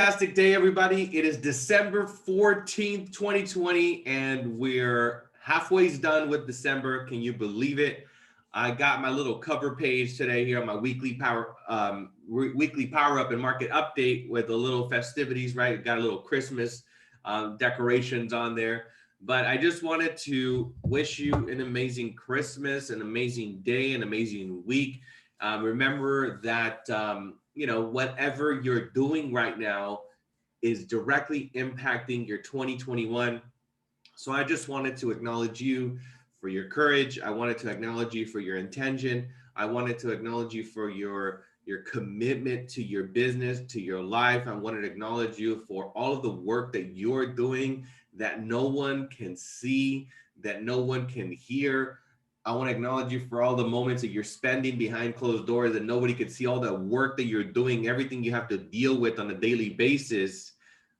Fantastic day, everybody. It is December 14th, 2020, and we're halfway done with December. Can you believe it? I got my little cover page today here on my weekly power up and market update with the little festivities, right? Got a little Christmas decorations on there. But I just wanted to wish you an amazing Christmas, an amazing day, an amazing week. Remember that whatever you're doing right now is directly impacting your 2021. So I just wanted to acknowledge you for your courage. I wanted to acknowledge you for your intention. I wanted to acknowledge you for your commitment to your business, to your life. I wanted to acknowledge you for all of the work that you're doing that no one can see, that no one can hear. I want to acknowledge you for all the moments that you're spending behind closed doors that nobody could see, all that work that you're doing, everything you have to deal with on a daily basis.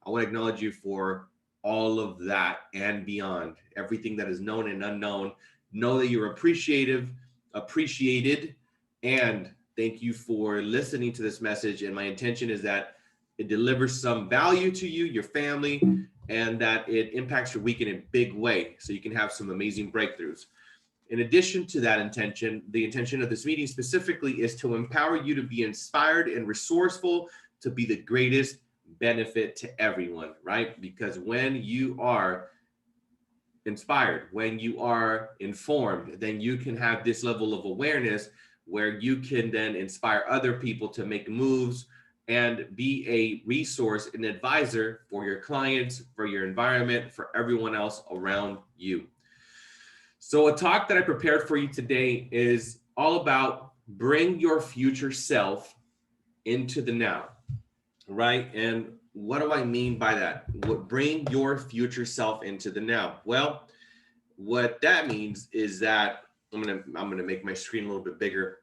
I want to acknowledge you for all of that and beyond, everything that is known and unknown. Know that you're appreciated, and thank you for listening to this message. And my intention is that it delivers some value to you, your family, and that it impacts your week in a big way so you can have some amazing breakthroughs. In addition to that intention, the intention of this meeting specifically is to empower you to be inspired and resourceful to be the greatest benefit to everyone, right? Because when you are inspired, when you are informed, then you can have this level of awareness where you can then inspire other people to make moves and be a resource, an advisor for your clients, for your environment, for everyone else around you. So a talk that I prepared for you today is all about bring your future self into the now, right? And what do I mean by that? Bring your future self into the now. Well, what that means is that I'm gonna make my screen a little bit bigger.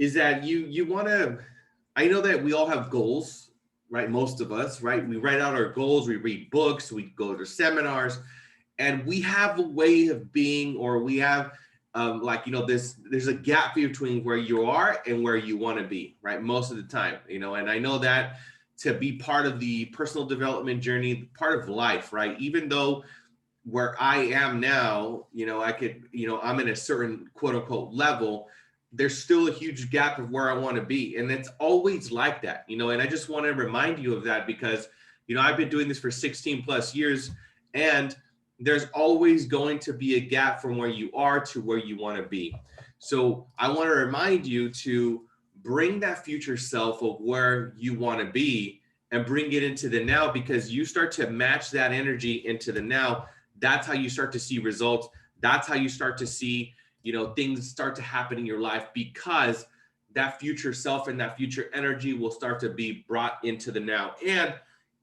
Is that you want to? I know that we all have goals, right? Most of us, right? We write out our goals. We read books. We go to seminars. And we have a way of being, or we have there's a gap between where you are and where you want to be, right? Most of the time, and I know that to be part of the personal development journey, part of life, right? Even though where I am now, I'm in a certain quote unquote level, there's still a huge gap of where I want to be. And it's always like that, and I just want to remind you of that because, I've been doing this for 16 plus years, and there's always going to be a gap from where you are to where you want to be. So I want to remind you to bring that future self of where you want to be and bring it into the now, because you start to match that energy into the now. That's how you start to see results. That's how you start to see, things start to happen in your life, because that future self and that future energy will start to be brought into the now. And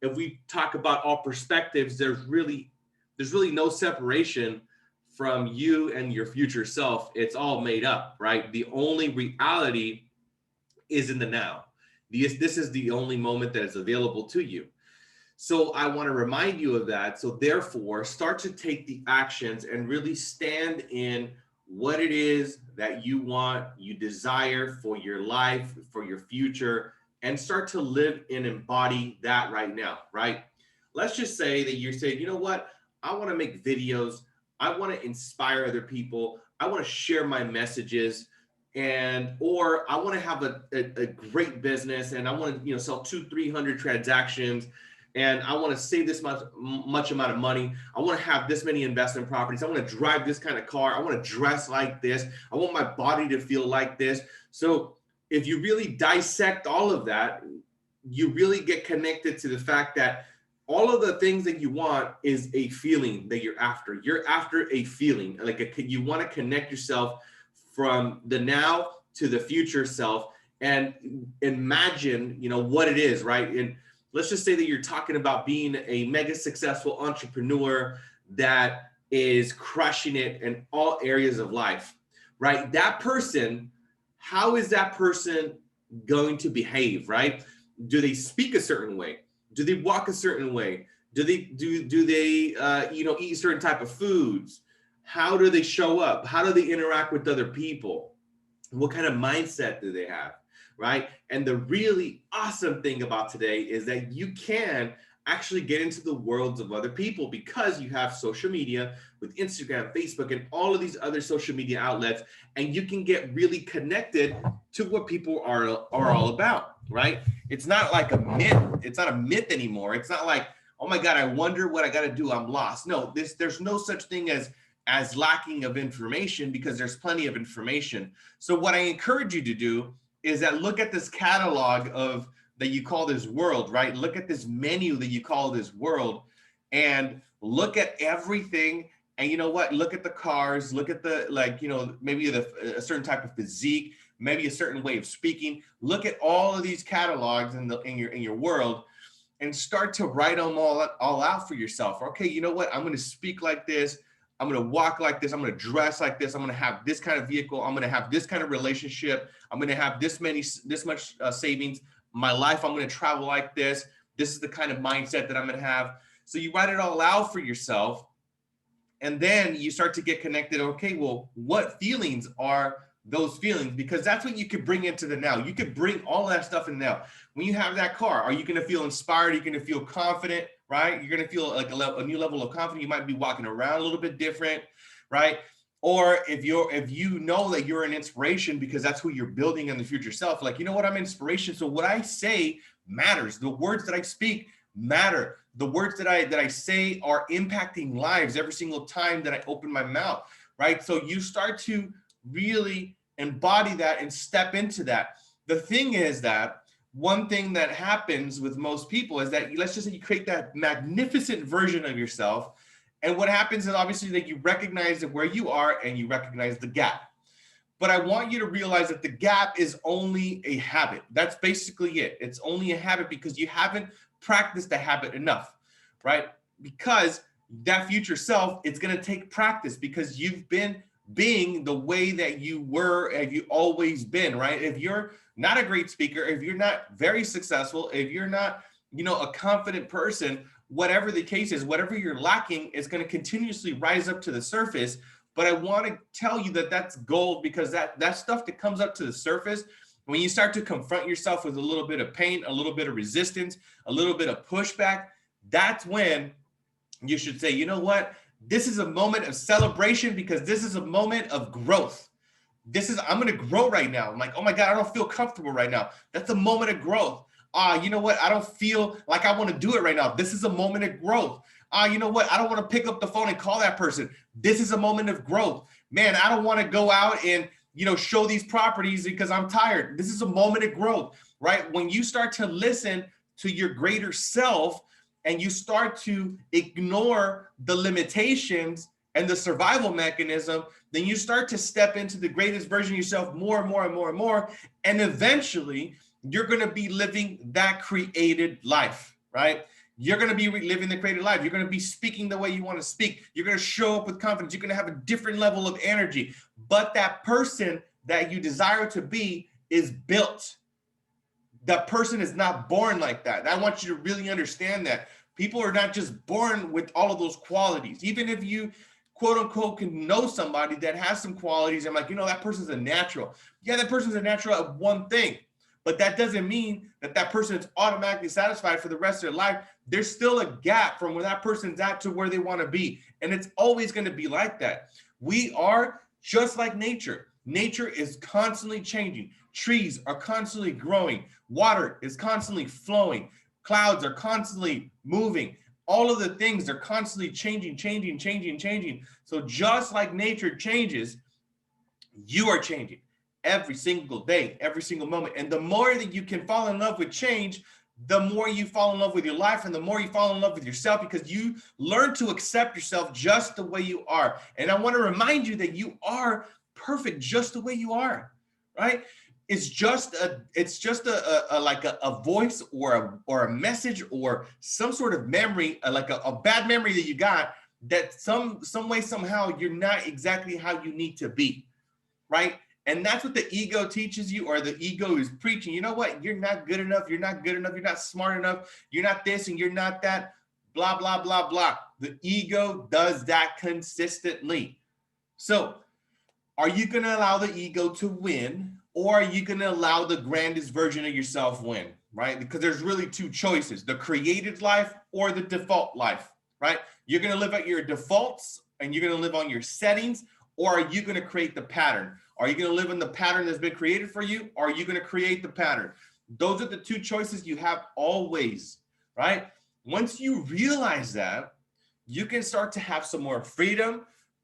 if we talk about all perspectives, there's really no separation from you and your future self. It's all made up, right? The only reality is in the now. This is the only moment that is available to you. So I want to remind you of that. So therefore, start to take the actions and really stand in what it is that you want, you desire for your life, for your future, and start to live and embody that right now, right? Let's just say that you're saying, you know what? I want to make videos. I want to inspire other people. I want to share my messages, or I want to have a great business, and I want to sell 200-300 transactions, and I want to save this much amount of money. I want to have this many investment properties. I want to drive this kind of car. I want to dress like this. I want my body to feel like this. So if you really dissect all of that, you really get connected to the fact that all of the things that you want is a feeling that you're after. You're after a feeling, you want to connect yourself from the now to the future self and imagine, what it is, right? And let's just say that you're talking about being a mega successful entrepreneur that is crushing it in all areas of life, right? That person, how is that person going to behave, right? Do they speak a certain way? Do they walk a certain way? Do they eat a certain type of foods? How do they show up? How do they interact with other people? What kind of mindset do they have? right? And the really awesome thing about today is that you can actually get into the worlds of other people because you have social media with Instagram, Facebook, and all of these other social media outlets, and you can get really connected to what people are all about, right? It's not like a myth. It's not a myth anymore. It's not like, oh my God, I wonder what I got to do. I'm lost. No, there's no such thing as lacking of information because there's plenty of information. So what I encourage you to do is that look at this catalog of that you call this world, right? Look at this menu that you call this world and look at everything. And you know what? Look at the cars, look at the, like, you know, maybe a certain type of physique, maybe a certain way of speaking. Look at all of these catalogs in your world and start to write them all out for yourself. Okay, you know what? I'm going to speak like this. I'm going to walk like this. I'm going to dress like this. I'm going to have this kind of vehicle. I'm going to have this kind of relationship. I'm going to have this much savings. My life, I'm going to travel like this. This is the kind of mindset that I'm going to have. So you write it all out for yourself. And then you start to get connected. Okay, well, what feelings are those feelings? Because that's what you could bring into the now. You could bring all that stuff in now. When you have that car, are you going to feel inspired? Are you going to feel confident, right? You're going to feel like a new level of confidence. You might be walking around a little bit different, right? Or if you know that you're an inspiration because that's who you're building in the future self, like, you know what, I'm inspiration. So what I say matters. The words that I speak matter. The words that I say are impacting lives every single time that I open my mouth, right? So you start to really embody that and step into that. The thing is that one thing that happens with most people is that let's just say you create that magnificent version of yourself. And what happens is obviously that you recognize where you are and you recognize the gap. But I want you to realize that the gap is only a habit. That's basically it. It's only a habit because you haven't practiced the habit enough, right? Because that future self, it's going to take practice because you've been being the way that you were, have you always been, right? If you're not a great speaker, if you're not very successful, if you're not, a confident person, whatever the case is, whatever you're lacking is going to continuously rise up to the surface. But I want to tell you that that's gold because that stuff that comes up to the surface, when you start to confront yourself with a little bit of pain, a little bit of resistance, a little bit of pushback, that's when you should say, you know what? This is a moment of celebration because this is a moment of growth. I'm going to grow right now. I'm like, oh my God, I don't feel comfortable right now. That's a moment of growth. You know what? I don't feel like I want to do it right now. This is a moment of growth. You know what? I don't want to pick up the phone and call that person. This is a moment of growth. Man, I don't want to go out and, show these properties because I'm tired. This is a moment of growth, right? When you start to listen to your greater self and you start to ignore the limitations and the survival mechanism, then you start to step into the greatest version of yourself more and more and more and more. And eventually you're going to be living that created life, right? You're going to be living the created life. You're going to be speaking the way you want to speak. You're going to show up with confidence. You're going to have a different level of energy. But that person that you desire to be is built. That person is not born like that. And I want you to really understand that. People are not just born with all of those qualities. Even if you, quote unquote, can know somebody that has some qualities, I'm like, that person's a natural. Yeah, that person's a natural at one thing. But that doesn't mean that person is automatically satisfied for the rest of their life. There's still a gap from where that person's at to where they want to be. And it's always going to be like that. We are just like nature. Nature is constantly changing. Trees are constantly growing. Water is constantly flowing. Clouds are constantly moving. All of the things are constantly changing. So just like nature changes, you are changing. Every single day, every single moment. And the more that you can fall in love with change, the more you fall in love with your life and the more you fall in love with yourself because you learn to accept yourself just the way you are. And I want to remind you that you are perfect just the way you are, right? It's just a voice or a message or some sort of memory, like a bad memory that you got that some way, somehow you're not exactly how you need to be, right? And that's what the ego teaches you, or the ego is preaching. You know what? You're not good enough. You're not good enough. You're not smart enough. You're not this and you're not that. Blah, blah, blah, blah. The ego does that consistently. So are you going to allow the ego to win, or are you going to allow the grandest version of yourself win, right? Because there's really two choices, the created life or the default life, right? You're going to live at your defaults and you're going to live on your settings, or are you going to create the pattern? Are you going to live in the pattern that's been created for you, or are you going to create the pattern? Those are the two choices you have always, right? Once you realize that, you can start to have some more freedom,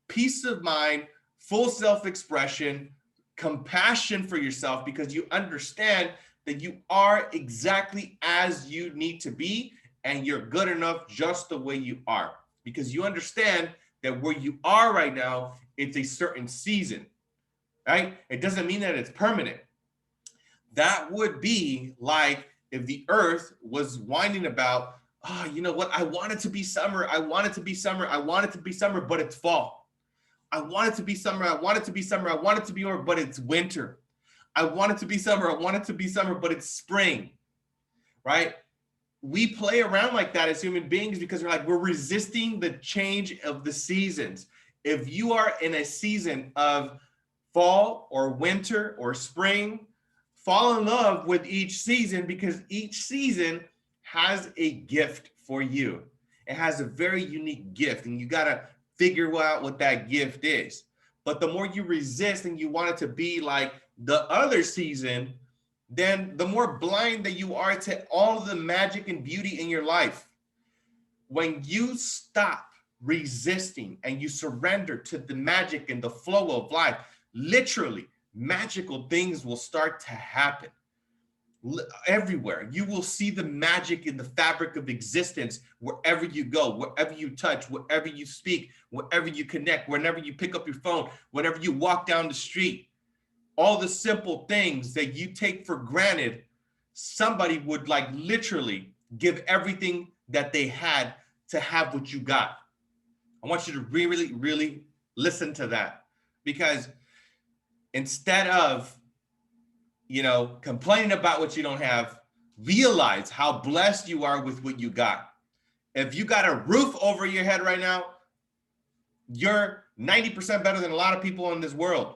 peace of mind, full self-expression, compassion for yourself, because you understand that you are exactly as you need to be and you're good enough just the way you are, because you understand that where you are right now, it's a certain season, right? It doesn't mean that it's permanent. That would be like if the earth was whining about, oh, you know what? I want it to be summer. I want it to be summer. I want it to be summer, but it's fall. I want it to be summer. I want it to be summer. I want it to be over, but it's winter. I want it to be summer. I want it to be summer, but it's spring, right? We play around like that as human beings because we're resisting the change of the seasons. If you are in a season of fall or winter or spring, fall in love with each season, because each season has a gift for you. It has a very unique gift, and you got to figure out what that gift is. But the more you resist and you want it to be like the other season, then the more blind that you are to all of the magic and beauty in your life. When you stop resisting and you surrender to the magic and the flow of life, literally magical things will start to happen everywhere. You will see the magic in the fabric of existence wherever you go, wherever you touch, wherever you speak, wherever you connect, whenever you pick up your phone, whenever you walk down the street. All the simple things that you take for granted, somebody would like literally give everything that they had to have what you got. I want you to really, really listen to that, because instead of, complaining about what you don't have, realize how blessed you are with what you got. If you got a roof over your head right now, you're 90% better than a lot of people in this world.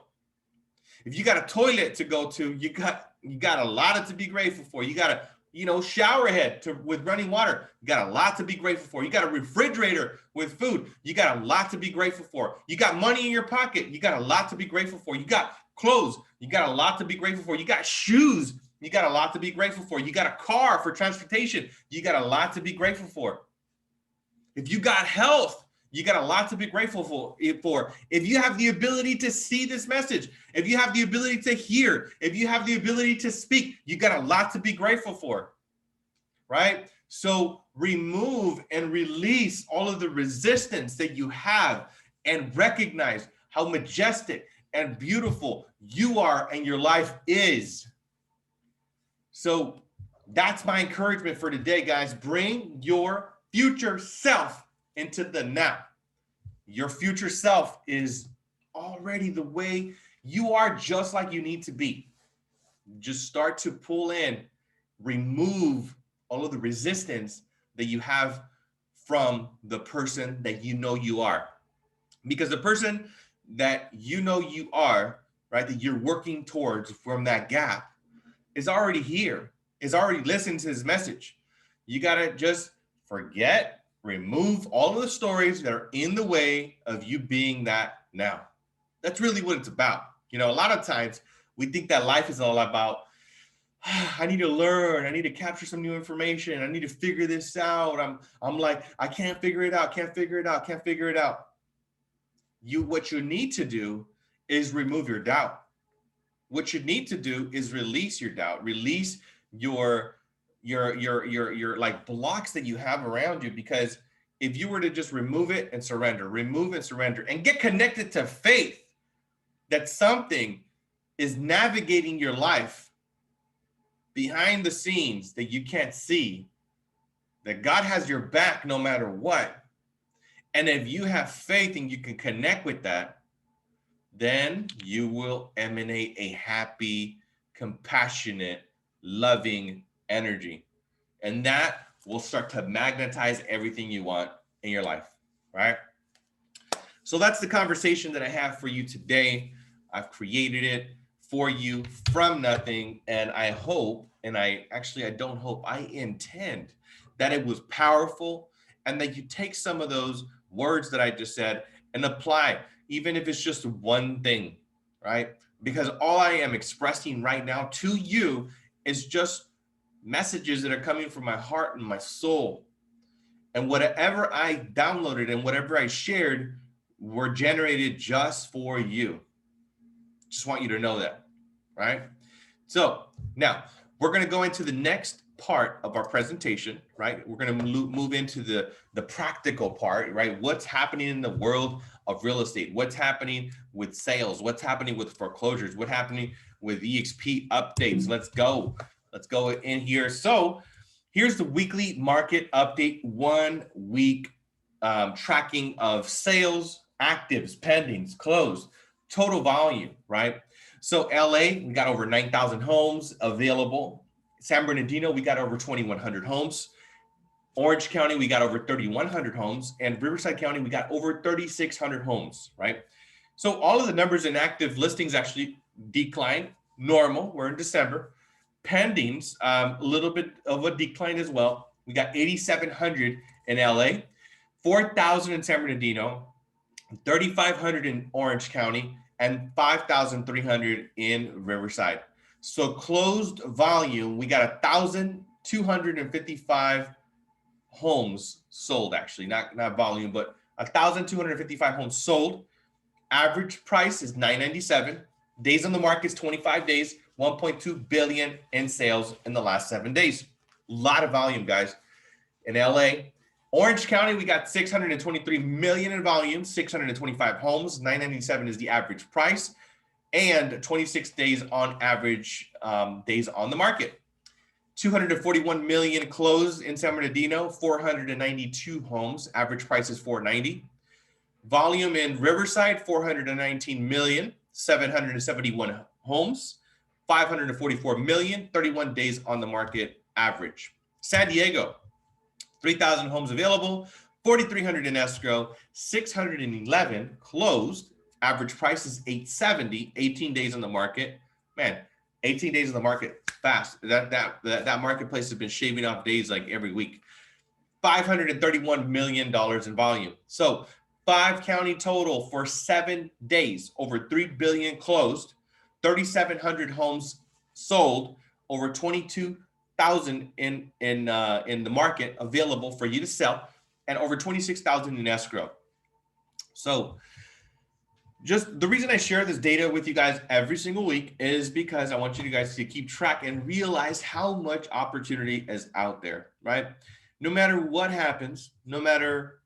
If you got a toilet to go to, you got a lot to be grateful for. You got a shower head with running water. You got a lot to be grateful for. You got a refrigerator with food. You got a lot to be grateful for. You got money in your pocket. You got a lot to be grateful for. You got clothes. You got a lot to be grateful for. You got shoes. You got a lot to be grateful for. You got a car for transportation. You got a lot to be grateful for. If you got health, you got a lot to be grateful for. If you have the ability to see this message, if you have the ability to hear, if you have the ability to speak, you got a lot to be grateful for, right? So remove and release all of the resistance that you have and recognize how majestic and beautiful you are and your life is. So that's my encouragement for today, guys. Bring your future self into the now. Your future self is already the way you are, just like you need to be. Just start to pull in, remove all of the resistance that you have from the person that you know you are. Because the person that you know you are, right, that you're working towards from that gap is already here, is already listening to his message. You got to just forget, remove all of the stories that are in the way of you being that now. That's really what it's about. A lot of times we think that life is all about, I need to learn, I need to capture some new information, I need to figure this out. I'm like, I can't figure it out, can't figure it out. What you need to do is remove your doubt. What you need to do is release your doubt, release your like blocks that you have around you. Because if you were to just remove it and surrender, and get connected to faith that something is navigating your life behind the scenes that you can't see, that God has your back no matter what. And if you have faith and you can connect with that, then you will emanate a happy, compassionate, loving energy. And that will start to magnetize everything you want in your life, right? So that's the conversation that I have for you today. I've created it for you from nothing. And I hope, and I don't hope, I intend that it was powerful and that you take some of those words that I just said and apply, even if it's just one thing, right? Because all I am expressing right now to you is just messages that are coming from my heart and my soul. And whatever I downloaded and whatever I shared were generated just for you. Just want you to know that, right? So now we're going to go into the next part of our presentation, right? We're going to move into the practical part, right? What's happening in the world of real estate? What's happening with sales? What's happening with foreclosures? What's happening with EXP updates? Let's go. Let's go in here. So here's the weekly market update, 1 week tracking of sales, actives, pendings, closed, total volume, right? So LA, we got over 9,000 homes available. San Bernardino, we got over 2,100 homes. Orange County, we got over 3,100 homes. And Riverside County, we got over 3,600 homes, right? So all of the numbers in active listings actually declined. Normal, we're in December. Pendings, a little bit of a decline as well. We got 8,700 in LA, 4,000 in San Bernardino, 3,500 in Orange County, and 5,300 in Riverside. So closed volume, we got 1,255 homes sold, actually, not volume, but 1,255 homes sold. Average price is $997. Days on the market is 25 days, 1.2 billion in sales in the last 7 days. A lot of volume, guys. In LA, Orange County, we got 623 million in volume, 625 homes, 997 is the average price, and 26 days on average days on the market. 241 million closed in San Bernardino, 492 homes, average price is 490. Volume in Riverside, 419 million, 771 homes, 544 million, 31 days on the market average. San Diego, 3,000 homes available, 4,300 in escrow, 611 closed. Average price is 870, 18 days on the market. Man, 18 days on the market, fast. That marketplace has been shaving off days like every week. $531 million in volume. So 5 county total for 7 days, over 3 billion closed, 3,700 homes sold, over 22,000 in the market available for you to sell, and over 26,000 in escrow. So just the reason I share this data with you guys every single week is because I want you guys to keep track and realize how much opportunity is out there, right? No matter what happens, no matter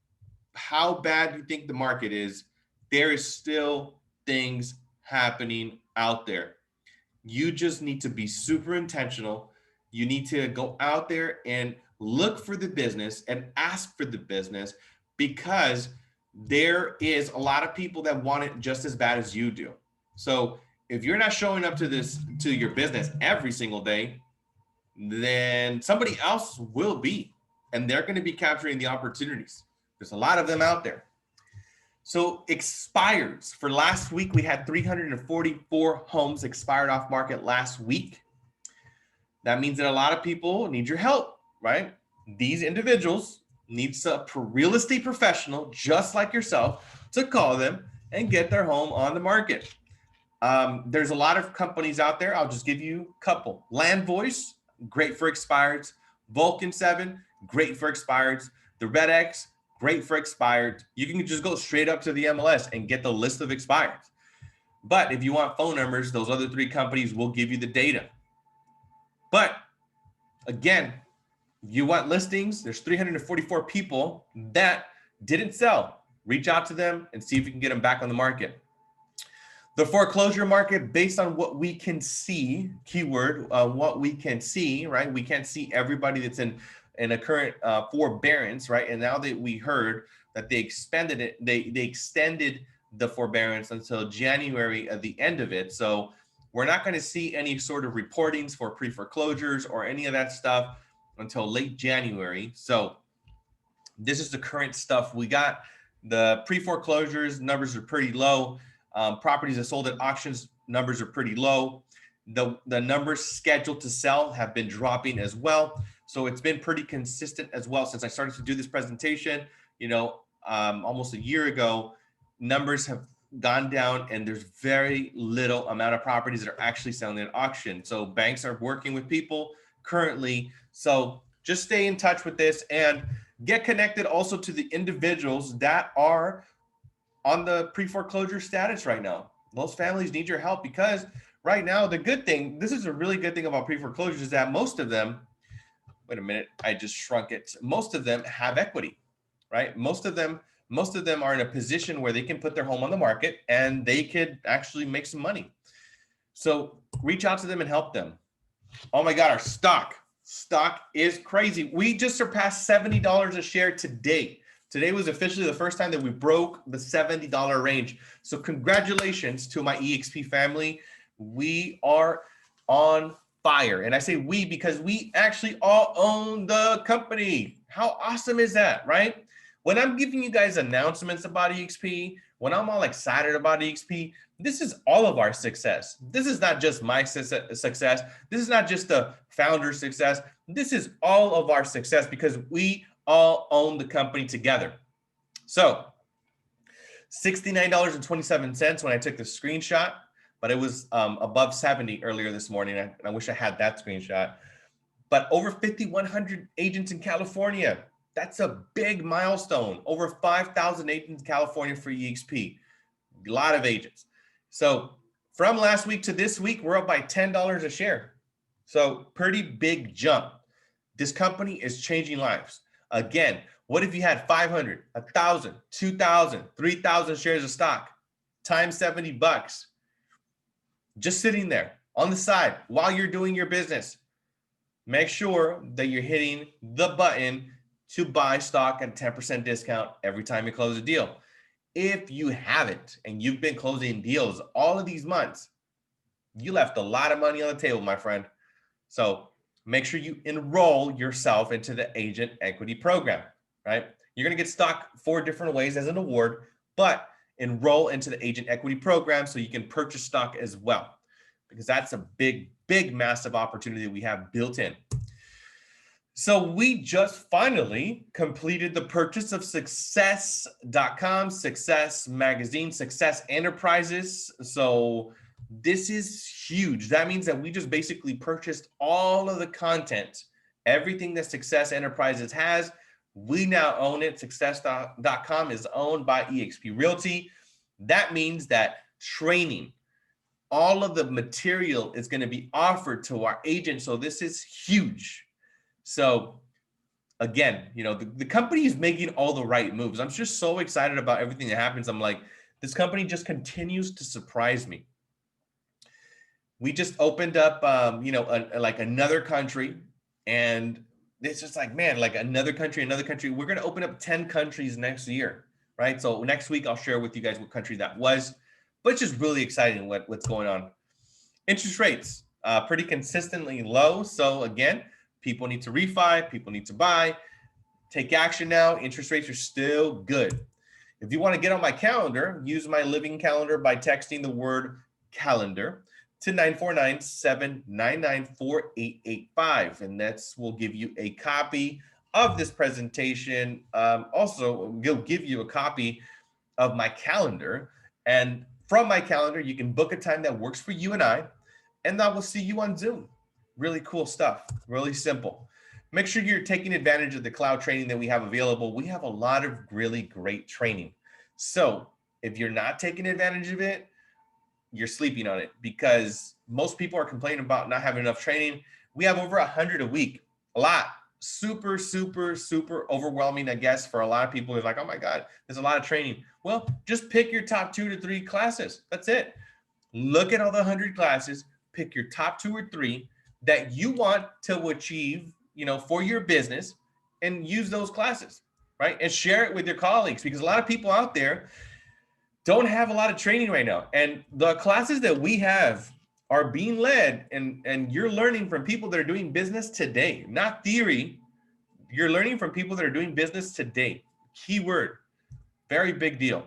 how bad you think the market is, there is still things happening out there. You just need to be super intentional. You need to go out there and look for the business and ask for the business, because there is a lot of people that want it just as bad as you do. So if you're not showing up to your business every single day, then somebody else will be, and they're going to be capturing the opportunities. There's a lot of them out there. So expireds for last week, we had 344 homes expired off market last week. That means that a lot of people need your help, right? These individuals need a real estate professional just like yourself to call them and get their home on the market. There's a lot of companies out there. I'll just give you a couple. Land Voice, great for expireds. Vulcan 7, great for expireds. The Red X, great for expired. You can just go straight up to the MLS and get the list of expired. But if you want phone numbers, those other 3 companies will give you the data. But again, you want listings, there's 344 people that didn't sell. Reach out to them and see if you can get them back on the market. The foreclosure market, based on what we can see, keyword, what we can see, right? We can't see everybody that's in a current forbearance, right? And now that we heard that they expanded it, they extended the forbearance until January at the end of it. So we're not going to see any sort of reportings for pre-foreclosures or any of that stuff until late January. So this is the current stuff we got. The pre-foreclosures numbers are pretty low. Properties that sold at auctions numbers are pretty low. The numbers scheduled to sell have been dropping as well. So it's been pretty consistent as well since I started to do this presentation, almost a year ago. Numbers have gone down and there's very little amount of properties that are actually selling at auction. So banks are working with people currently. So just stay in touch with this and get connected also to the individuals that are on the pre-foreclosure status right now. Those families need your help because right now, this is a really good thing about pre-foreclosures is that most of them, wait a minute, I just shrunk it. Most of them have equity, right? Most of them are in a position where they can put their home on the market and they could actually make some money. So reach out to them and help them. Oh my God, our stock is crazy. We just surpassed $70 a share today. Today was officially the first time that we broke the $70 range. So congratulations to my EXP family. We are on fire. And I say we because we actually all own the company. How awesome is that, right? When I'm giving you guys announcements about EXP, when I'm all excited about EXP, this is all of our success. This is not just my success. This is not just the founder's success. This is all of our success because we all own the company together. So $69.27 when I took the screenshot, but it was above 70 earlier this morning. And I wish I had that screenshot. But over 5,100 agents in California. That's a big milestone. Over 5,000 agents in California for EXP. A lot of agents. So from last week to this week, we're up by $10 a share. So pretty big jump. This company is changing lives. Again, what if you had 500, 1,000, 2,000, 3,000 shares of stock times $70, just sitting there on the side while you're doing your business? Make sure that you're hitting the button to buy stock at a 10% discount every time you close a deal. If you haven't and you've been closing deals all of these months, you left a lot of money on the table, my friend. So make sure you enroll yourself into the Agent Equity Program, right? You're going to get stock 4 different ways as an award, but enroll into the Agent Equity Program so you can purchase stock as well, because that's a big, massive opportunity that we have built in. So we just finally completed the purchase of success.com, Success Magazine, Success Enterprises. So this is huge. That means that we just basically purchased all of the content, everything that Success Enterprises has. We now own it. Success.com is owned by EXP Realty. That means that training, all of the material is going to be offered to our agents. So this is huge. So again, the company is making all the right moves. I'm just so excited about everything that happens. I'm like, this company just continues to surprise me. We just opened up, like another country, and it's just like, man, like another country. We're going to open up 10 countries next year, right? So next week, I'll share with you guys what country that was, but it's just really exciting what's going on. Interest rates, pretty consistently low. So again, people need to refi, people need to buy, take action now. Interest rates are still good. If you want to get on my calendar, use my living calendar by texting the word calendar to 949-799-4885. And that's will give you a copy of this presentation. Also, we'll give you a copy of my calendar. And from my calendar, you can book a time that works for you and I will see you on Zoom. Really cool stuff, really simple. Make sure you're taking advantage of the cloud training that we have available. We have a lot of really great training. So if you're not taking advantage of it, you're sleeping on it, because most people are complaining about not having enough training. We have over 100 a week, a lot. Super overwhelming, I guess, for a lot of people. It's like, oh my God, there's a lot of training. Well, just pick your top 2 to 3 classes. That's it. Look at all the 100 classes, pick your top 2 or 3 that you want to achieve, for your business, and use those classes, right? And share it with your colleagues, because a lot of people out there don't have a lot of training right now. And the classes that we have are being led, and you're learning from people that are doing business today, not theory. You're learning from people that are doing business today. Keyword, very big deal.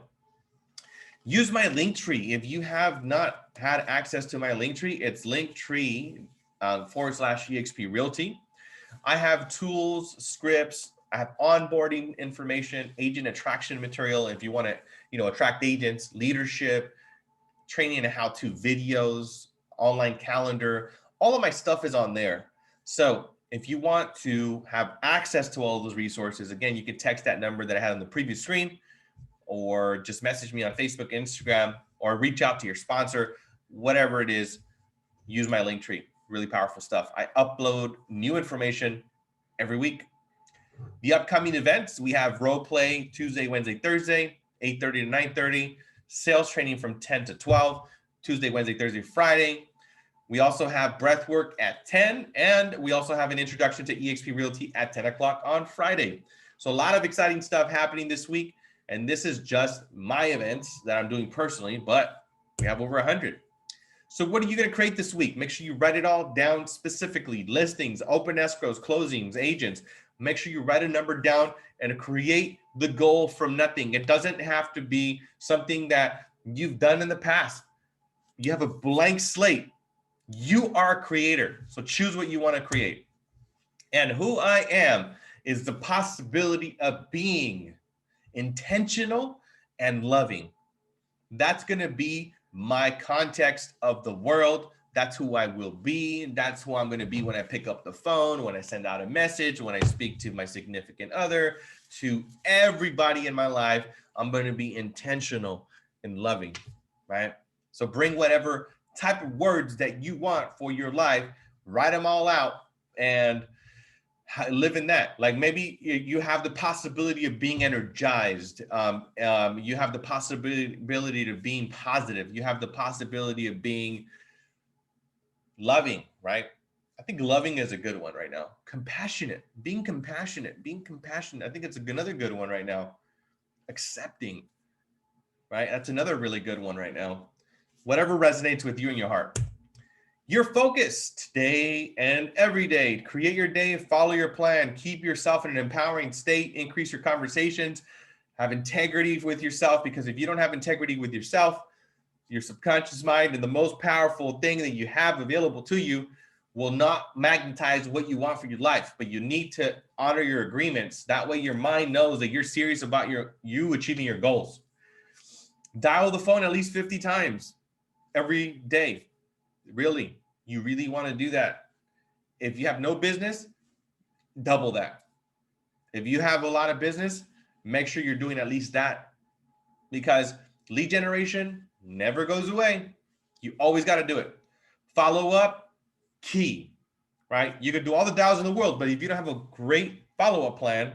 Use my link tree. If you have not had access to my link tree, it's linktree /EXP Realty. I have tools, scripts, I have onboarding information, agent attraction material. If you want to, attract agents, leadership, training and how-to videos, online calendar, all of my stuff is on there. So if you want to have access to all of those resources, again, you can text that number that I had on the previous screen, or just message me on Facebook, Instagram, or reach out to your sponsor, whatever it is, use my link tree. Really powerful stuff. I upload new information every week. The upcoming events, we have role play Tuesday, Wednesday, Thursday, 8:30 to 9:30, sales training from 10 to 12, Tuesday, Wednesday, Thursday, Friday. We also have breath work at 10, and we also have an introduction to EXP Realty at 10 o'clock on Friday. So a lot of exciting stuff happening this week. And this is just my events that I'm doing personally, but we have over 100. So what are you going to create this week? Make sure you write it all down specifically. Listings, open escrows, closings, agents. Make sure you write a number down and create the goal from nothing. It doesn't have to be something that you've done in the past. You have a blank slate. You are a creator. So choose what you want to create. And who I am is the possibility of being intentional and loving. That's going to be my context of the world. That's who I will be. That's who I'm going to be when I pick up the phone, when I send out a message, when I speak to my significant other, to everybody in my life. I'm going to be intentional and loving, right? So bring whatever type of words that you want for your life, write them all out, and live in that. Like maybe you have the possibility of being energized. You have the possibility of being positive. You have the possibility of being loving, right? I think loving is a good one right now. Compassionate, being compassionate. I think it's another good one right now. Accepting, right? That's another really good one right now. Whatever resonates with you in your heart. You're focused today and every day. Create your day, follow your plan, keep yourself in an empowering state, increase your conversations, have integrity with yourself, because if you don't have integrity with yourself, your subconscious mind and the most powerful thing that you have available to you will not magnetize what you want for your life. But you need to honor your agreements. That way your mind knows that you're serious about you achieving your goals. Dial the phone at least 50 times every day. Really, you really want to do that. If you have no business, double that. If you have a lot of business, make sure you're doing at least that, because lead generation never goes away. You always got to do it. Follow up, key, right? You can do all the dials in the world, but if you don't have a great follow-up plan,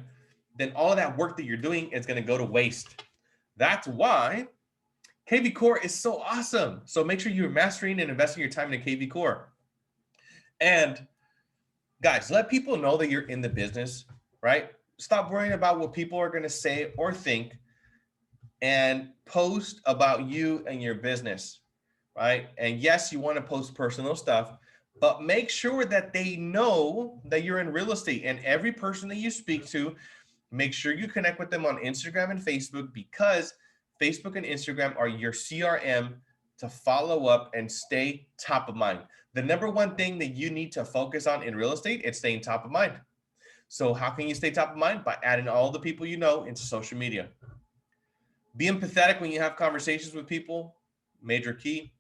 then all of that work that you're doing is going to go to waste. That's why KV Core is so awesome. So make sure you're mastering and investing your time in a KV Core. And guys, let people know that you're in the business, right? Stop worrying about what people are going to say or think, and post about you and your business, right? And yes, you want to post personal stuff, but make sure that they know that you're in real estate. And every person that you speak to, make sure you connect with them on Instagram and Facebook, because Facebook and Instagram are your CRM to follow up and stay top of mind. The number one thing that you need to focus on in real estate is staying top of mind. So how can you stay top of mind? By adding all the people you know into social media. Be empathetic when you have conversations with people. Major key.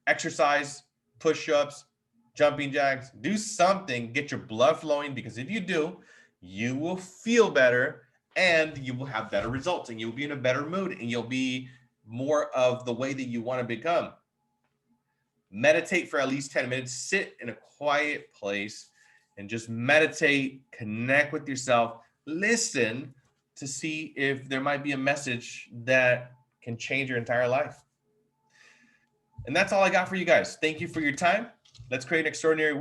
Exercise, push-ups, jumping jacks. Do something, get your blood flowing, because if you do, you will feel better and you will have better results, and you'll be in a better mood, and you'll be more of the way that you want to become. Meditate for at least 10 minutes. Sit in a quiet place and just meditate, connect with yourself, listen to see if there might be a message that can change your entire life. And that's all I got for you guys. Thank you for your time. Let's create an extraordinary week.